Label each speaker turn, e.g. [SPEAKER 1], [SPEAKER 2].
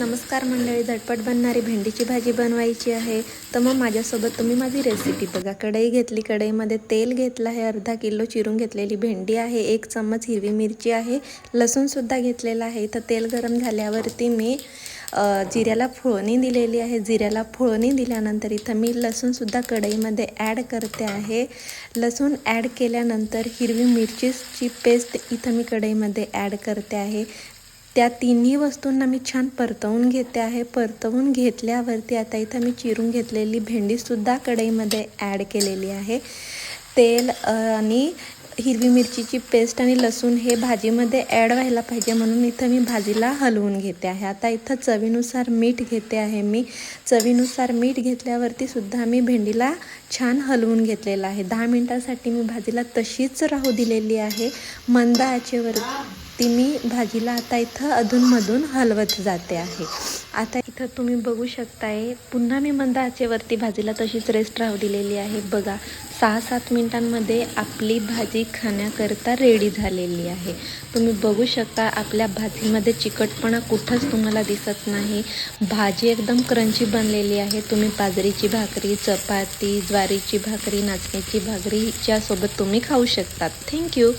[SPEAKER 1] नमस्कार मंडळी, झटपट बनणारी भेंडीची भाजी बनवायची आहे. तर मग माझ्यासोबत तुम्ही माझी रेसिपी बघा. कढई घेतली, कढईमध्ये तेल घेतलं आहे, अर्धा किलो चिरून घेतलेली भेंडी आहे, 1 चम्मच हिरवी मिरची आहे, लसूणसुद्धा घेतलेला आहे. तर तेल गरम झाल्यावरती मी जिऱ्याला फोडणी दिलेली आहे. जिऱ्याला फोडणी दिल्यानंतर इथं मी लसूणसुद्धा कढईमध्ये ॲड करते आहे. लसूण ॲड केल्यानंतर हिरवी मिरचीची पेस्ट इथं मी कढईमध्ये ॲड करते आहे. त्या तिन्ही वस्तूंना मी छान परतवून घेते आहे. परतवून घेतल्यावरती आता इथं मी चिरून घेतलेली भेंडीसुद्धा कढईमध्ये ॲड केलेली आहे. तेल आणि हिरवी मिरचीची पेस्ट आणि लसूण हे भाजीमध्ये ॲड व्हायला पाहिजे, म्हणून इथं मी भाजीला हलवून घेते आहे. आता इथं चवीनुसार मीठ घेते आहे. मी चवीनुसार मीठ घेतल्यावरती सुद्धा मी भेंडीला छान हलवून घेतलेलं आहे. 10 मिनिटांसाठी मी भाजीला तशीच राहू दिलेली आहे. मंद आचेवरती मी भाजीला आता इथं अधूनमधून हलवत जाते आहे. आता इथं तुम्ही बघू शकताय, पुन्हा मी मंद आचेवरती भाजीला तशीच रेस्ट राहू दिलेली आहे. बघा, 6-7 मिनिटांमध्ये आपली भाजी खाण्याकरता रेडी झालेली आहे. तुम्ही बघू शकता, आपल्या भाजीमध्ये चिकटपणा कुठंच तुम्हाला दिसत नाही. भाजी एकदम क्रंची बनलेली आहे. तुम्ही बाजरीची भाकरी, चपाती, ज्वारीची भाकरी, नाचणीची भाकरीच्या सोबत तुम्ही खाऊ शकतात. थँक्यू.